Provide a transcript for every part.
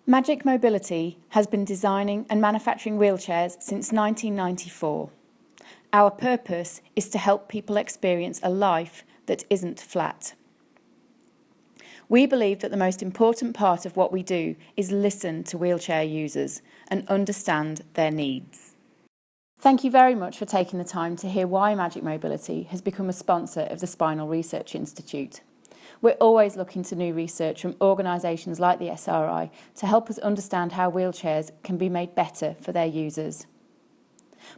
Magic Mobility has been designing and manufacturing wheelchairs since 1994. Our purpose is to help people experience a life that isn't flat. We believe that the most important part of what we do is listen to wheelchair users and understand their needs. Thank you very much for taking the time to hear why Magic Mobility has become a sponsor of the Spinal Research Institute. We're always looking to new research from organisations like the SRI to help us understand how wheelchairs can be made better for their users.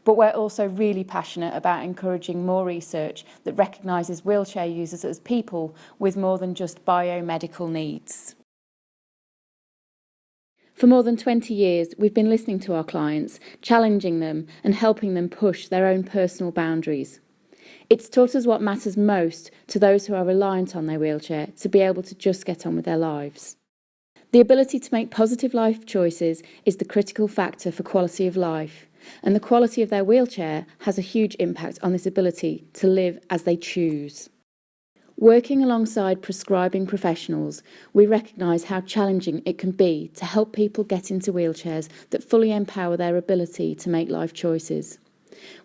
But we're also really passionate about encouraging more research that recognises wheelchair users as people with more than just biomedical needs. For more than 20 years, we've been listening to our clients, challenging them and helping them push their own personal boundaries. It's taught us what matters most to those who are reliant on their wheelchair to be able to just get on with their lives. The ability to make positive life choices is the critical factor for quality of life, and the quality of their wheelchair has a huge impact on this ability to live as they choose. Working alongside prescribing professionals, we recognise how challenging it can be to help people get into wheelchairs that fully empower their ability to make life choices.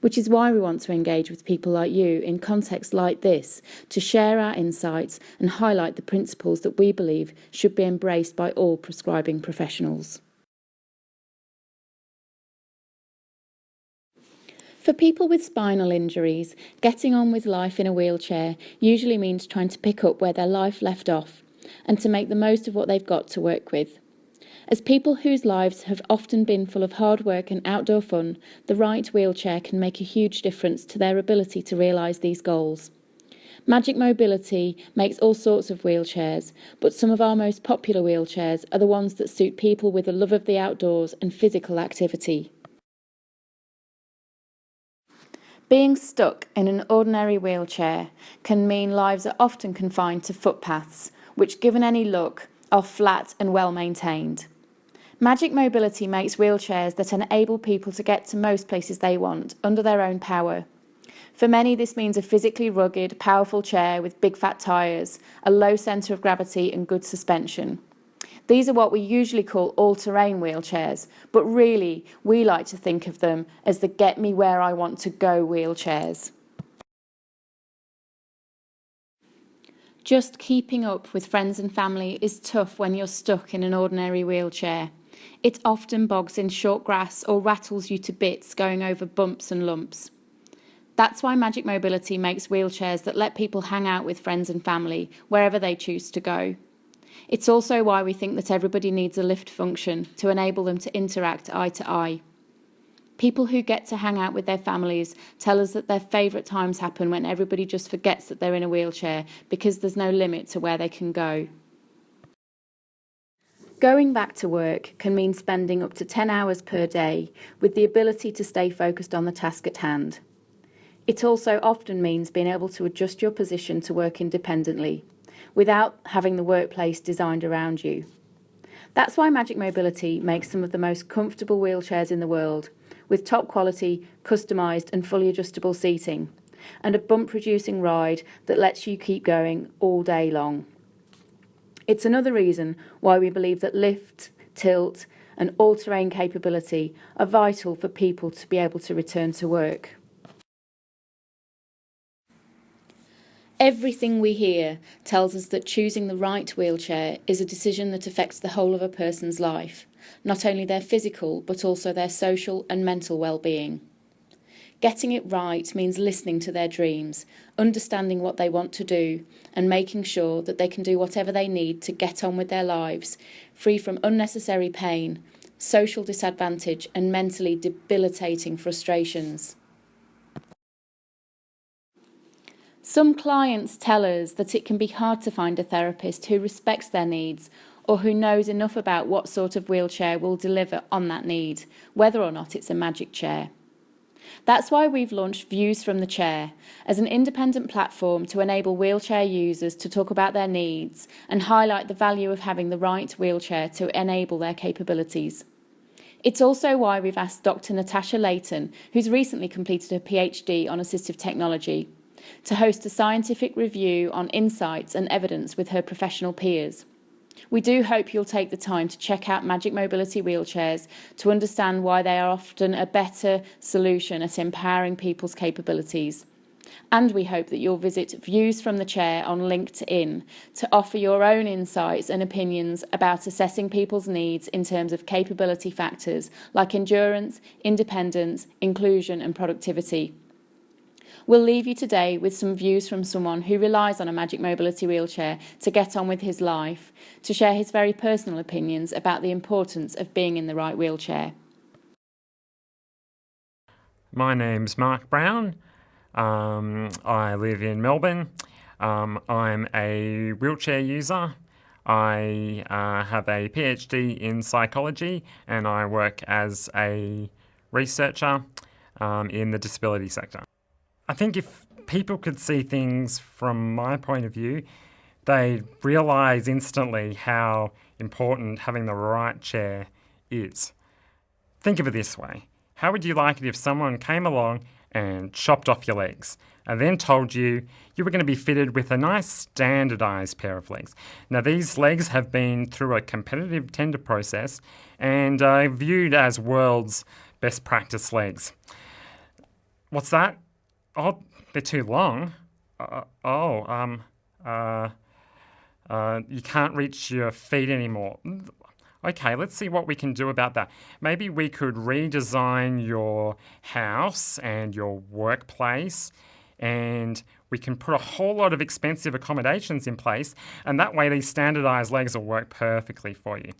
Which is why we want to engage with people like you in contexts like this to share our insights and highlight the principles that we believe should be embraced by all prescribing professionals. For people with spinal injuries, getting on with life in a wheelchair usually means trying to pick up where their life left off and to make the most of what they've got to work with. As people whose lives have often been full of hard work and outdoor fun, the right wheelchair can make a huge difference to their ability to realise these goals. Magic Mobility makes all sorts of wheelchairs, but some of our most popular wheelchairs are the ones that suit people with a love of the outdoors and physical activity. Being stuck in an ordinary wheelchair can mean lives are often confined to footpaths, which, given any luck, are flat and well maintained. Magic Mobility makes wheelchairs that enable people to get to most places they want under their own power. For many, this means a physically rugged, powerful chair with big fat tyres, a low centre of gravity and good suspension. These are what we usually call all-terrain wheelchairs, but really we like to think of them as the get me where I want to go wheelchairs. Just keeping up with friends and family is tough when you're stuck in an ordinary wheelchair. It often bogs in short grass or rattles you to bits going over bumps and lumps. That's why Magic Mobility makes wheelchairs that let people hang out with friends and family wherever they choose to go. It's also why we think that everybody needs a lift function to enable them to interact eye to eye. People who get to hang out with their families tell us that their favourite times happen when everybody just forgets that they're in a wheelchair because there's no limit to where they can go. Going back to work can mean spending up to 10 hours per day with the ability to stay focused on the task at hand. It also often means being able to adjust your position to work independently without having the workplace designed around you. That's why Magic Mobility makes some of the most comfortable wheelchairs in the world, with top quality, customised and fully adjustable seating, and a bump-reducing ride that lets you keep going all day long. It's another reason why we believe that lift, tilt and all-terrain capability are vital for people to be able to return to work. Everything we hear tells us that choosing the right wheelchair is a decision that affects the whole of a person's life, not only their physical but also their social and mental well-being. Getting it right means listening to their dreams, understanding what they want to do, and making sure that they can do whatever they need to get on with their lives, free from unnecessary pain, social disadvantage, and mentally debilitating frustrations. Some clients tell us that it can be hard to find a therapist who respects their needs or who knows enough about what sort of wheelchair will deliver on that need, whether or not it's a magic chair. That's why we've launched Views from the Chair as an independent platform to enable wheelchair users to talk about their needs and highlight the value of having the right wheelchair to enable their capabilities. It's also why we've asked Dr. Natasha Layton, who's recently completed her PhD on assistive technology, to host a scientific review on insights and evidence with her professional peers. We do hope you'll take the time to check out Magic Mobility wheelchairs to understand why they are often a better solution at empowering people's capabilities. And we hope that you'll visit Views from the Chair on LinkedIn to offer your own insights and opinions about assessing people's needs in terms of capability factors like endurance, independence, inclusion and productivity. We'll leave you today with some views from someone who relies on a Magic Mobility wheelchair to get on with his life, to share his very personal opinions about the importance of being in the right wheelchair. My name's Mark Brown. I live in Melbourne. I'm a wheelchair user. I have a PhD in psychology and I work as a researcher in the disability sector. I think if people could see things from my point of view, they'd realise instantly how important having the right chair is. Think of it this way. How would you like it if someone came along and chopped off your legs and then told you you were going to be fitted with a nice standardised pair of legs? Now, these legs have been through a competitive tender process and are viewed as world's best practice legs. What's that? Oh, they're too long. You can't reach your feet anymore. Okay, let's see what we can do about that. Maybe we could redesign your house and your workplace, and we can put a whole lot of expensive accommodations in place, and that way these standardised legs will work perfectly for you.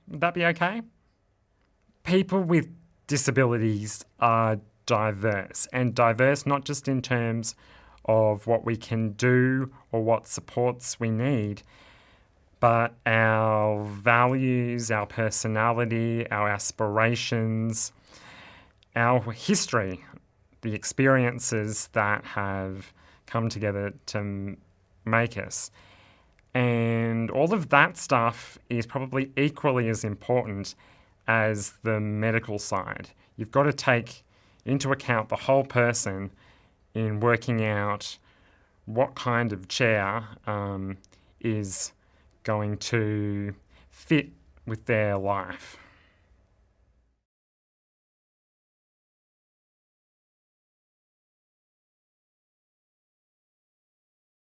Would that be okay? People with disabilities are diverse, and diverse not just in terms of what we can do or what supports we need, but our values, our personality, our aspirations, our history, the experiences that have come together to make us. And all of that stuff is probably equally as important as the medical side. You've got to take into account the whole person in working out what kind of chair is going to fit with their life.